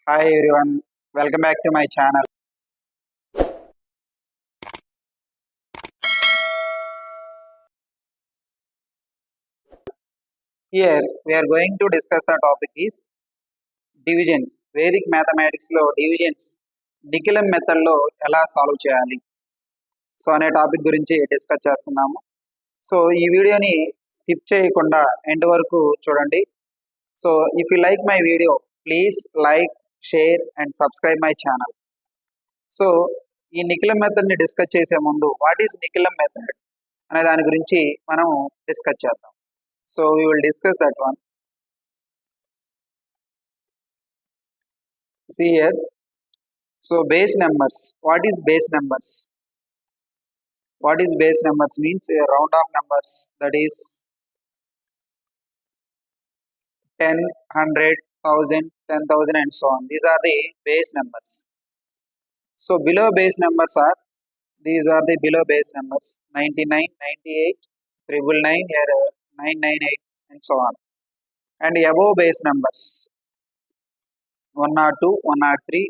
Hi everyone, welcome back to my channel. Here we are going to discuss the topic is divisions. Vedic mathematics లో divisions డికిలం method లో ఎలా solve చేయాలి అనే topic గురించి discuss చేస్తున్నాము. So ఈ వీడియోని స్కిప్ చేయకుండా ఎండ్ వరకు చూడండి. So if you like my video please like, share and subscribe my channel. So ఈ నికిలం మెథడ్ ని డిస్కస్ చేసే ముందు వాట్ ఈస్ నికిలం మెథడ్ అనే దాని గురించి మనం డిస్కస్ చేద్దాం. So we will discuss that one. See here. So base numbers. What is base numbers? What is base numbers means a round of numbers, that is 10, 100, 1000, 10,000 and so on. These are the base numbers. So below base numbers are, these are the below base numbers 99, 98, 999, here 998 and so on. And above base numbers 102, 103,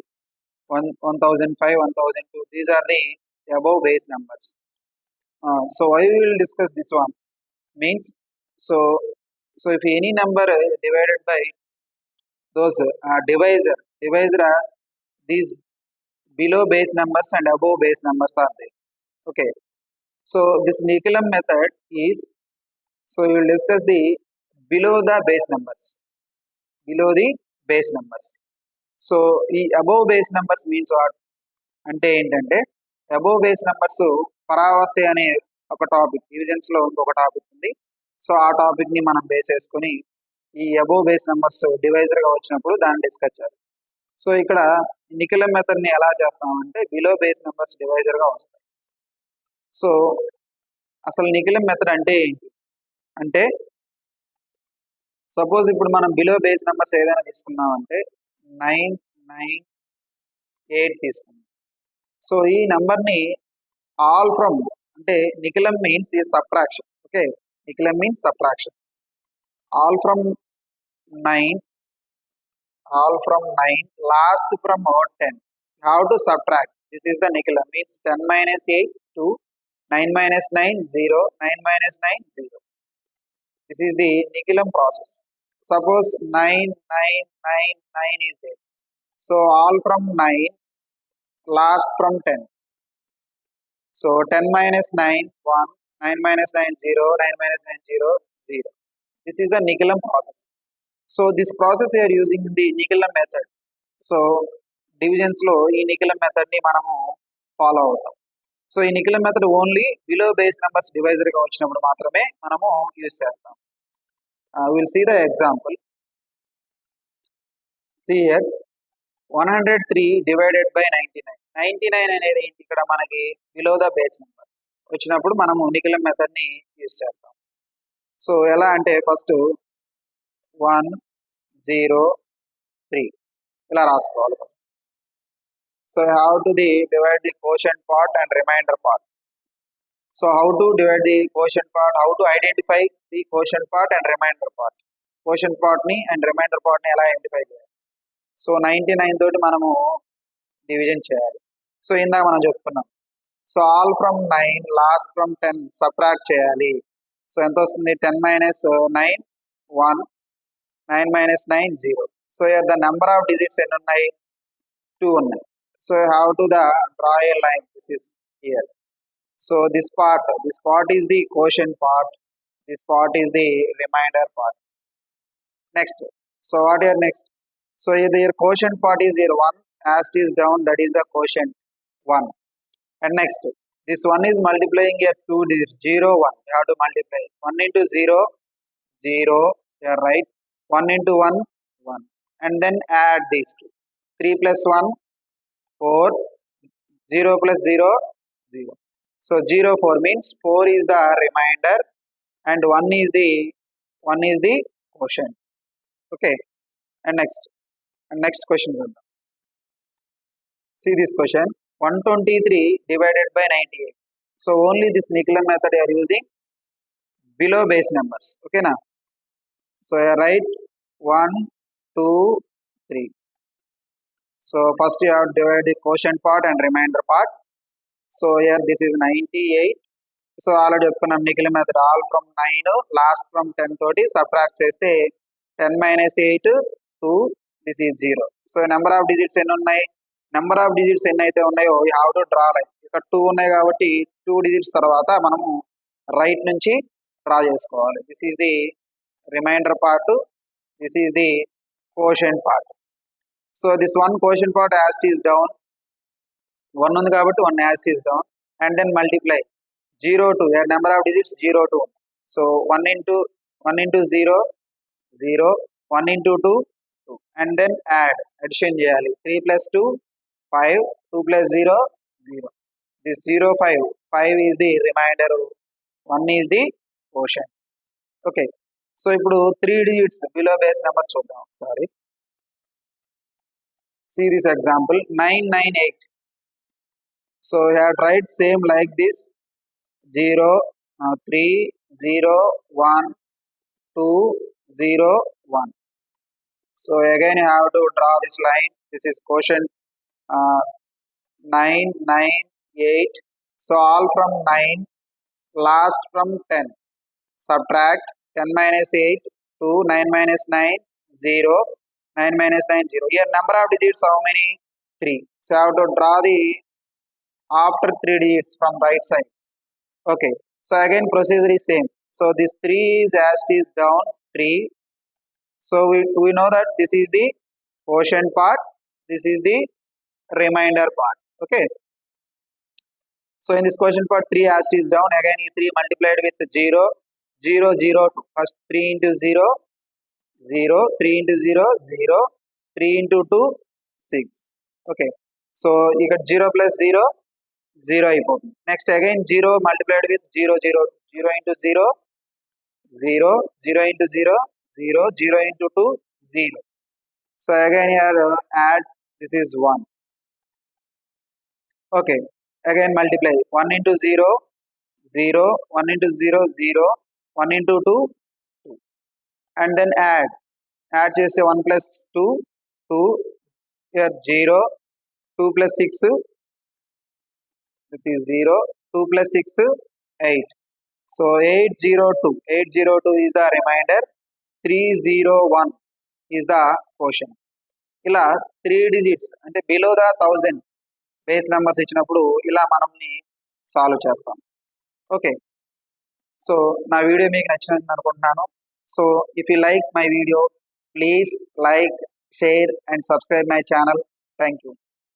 1005, 1002. These are the above base numbers. So why we will discuss this one means, so if any number divided by those divisor are these below base numbers and above base numbers are there. Okay. So this Nikilam method is, so we will discuss the below the base numbers. Below the base numbers. So ఈ above base numbers means what అంటే ఏంటంటే, above base numbers పరావర్తి అనే ఒక topic, divisions లో ఇంకొక topic ఉంది. So ఆ topic ని మనం బేస్ చేసుకుని ఈ అబోవ్ బేస్ నెంబర్స్ డివైజర్ గా వచ్చినప్పుడు దాన్ని డిస్కస్ చేస్తాం. సో ఇక్కడ నికిలం మెథడ్ ని ఎలా చేస్తామంటే బిలో బేస్ నెంబర్స్ డివైజర్ గా వస్తాయి. సో అసలు నికిలం మెథడ్ అంటే ఏంటి అంటే, సపోజ్ ఇప్పుడు మనం బిలో బేస్ నెంబర్స్ ఏదైనా తీసుకున్నామంటే 998 తీసుకుందాం. సో ఈ నంబర్ని ఆల్ ఫ్రమ్ అంటే నికిలం మీన్స్ ఈ సబ్ట్రాక్షన్. ఓకే, నికిలం means subtraction. All from 9, last from 10. How to subtract? This is the నికిలం means 10 minus 8 2, 9 minus 9 0, 9 minus 9 0. This is the nikilam process. Suppose 9 9 9 9 is there. So all from 9, last from 10. So 10 minus 9 1, 9 minus 9 0, 9 minus 9 0 0. This is the nikilam process. So this process we are using the nikilam method. So divisions లో ఈ నికిలం method ని మనము follow అవుతాం. So ఈ నికిలం method only below base numbers divisor గా వచ్చినప్పుడు మాత్రమే మనము యూజ్ చేస్తాం. We'll see the example. See here, 103 divided by 99. 99 అనేది ఇక్కడ మనకి బిలో ద బేస్ నెంబర్ వచ్చినప్పుడు మనము నికిలం మెథడ్ ని యూజ్ చేస్తాం. సో ఎలా అంటే ఫస్ట్ 1 0 3 ఇలా రాసుకోవాలి first. So how to divide the quotient part and remainder part. So how to divide the quotient part, how to identify the quotient part and remainder part. Quotient part ni and remainder part ni ఎలా identify చేయాలి? So 99 తోటి మనము division చేయాలి. So ఇందాక మనం చెప్పుకున్నాం. So all from 9, last from 10 subtract చేయాలి. So ఎంత వస్తుంది? 10 minus 9 1, 9 minus 9 0. So the number of digits ఎన్ని ఉన్నాయి? 2 ఉన్నాయి. So how to draw A line? This is here. So this part is the quotient part, this part is the remainder part. Next, so what here next? So your quotient part is here 1, as it is down, that is the quotient 1. And next, this 1 is multiplying here 2 digits, 0 1, you have to multiply 1 into 0 0, you are right, 1 into 1 1, and then add these two. 3 plus 1 4, 0 plus 0 0. So 0 4 means 4 is the remainder and 1 is the quotient. Okay, and next question. See this question, 123 divided by 98. So only this nikilam method you are using below base numbers. Okay now. So I write 1 2 3. So first you have to divide the quotient part and remainder part. So here this is 98. So already చెప్పుకున్నాం నిఖిల్ method all from 9 last from 10 తోటి subtract చేస్తే 10 మైనస్ 8 2 this is 0. So number of digits ఎన్ని ఉన్నాయి, number of digits ఎన్ని అయితే ఉన్నాయో you have to draw line. ఇక్కడ 2 ఉన్నాయి కాబట్టి 2 డిజిట్స్ తర్వాత మనము రైట్ నుంచి డ్రా చేసుకోవాలి. This is the remainder part, this is the quotient part. So this one quotient part as is down, 1 ఉంది కాబట్టి 1 as is down and then multiply 0 2, number of digits 0 2. So 1 into 0 0, 1 into 2 2 and then addition చేయాలి. 3 plus 2 5, 2 plus 0 0. This 0 5 5 is the remainder, 1 is the quotient. Okay, so ఇప్పుడు 3 digits below base number చూద్దాం ఒకసారి. See this example 998. So we have tried same like this 0 3 0 1 2 0 1. So again you have to draw this line. This is quotient 9 9 8. So all from 9, last from 10. Subtract 10 minus 8 2, 9 minus 9 0, 9 minus 9 0. Here number of digits how many? 3. So I have to draw the after 3 digits from right side. Okay, so again procedure is same. So this 3 is as it is down 3. So we know that this is the quotient part, this is the remainder part. Okay, so in this quotient part 3 as it is down, again 3 multiplied with 0 0 0 2. First 3 into 0 0, 3 into 0 0, 3 into 2 6. Okay, so you got 0 plus 0 0 అయిపోతుంది. Next again 0 multiplied with 0 0 0 into 0 0, 0 into 0 0, 0 into 2 0. So again here add, this is 1. Okay, again multiply 1 into 0 0, 1 into 0 0, 1 into 2 2 and then add చేస్తే 1 plus 2 2, here 0, 2 plus 6, this is 0, 2 plus 6 8. So 802 is the remainder, 301 is the quotient. ఇలా 3 digits అంటే below the 1000 base numbers ఇచ్చినప్పుడు ఇలా మనల్ని solve చేస్తాం. Okay, so నా video మీకు నచ్చినట్టు అనుకుంటున్నాను. So if you like my video please like, share and subscribe my channel. Thank you.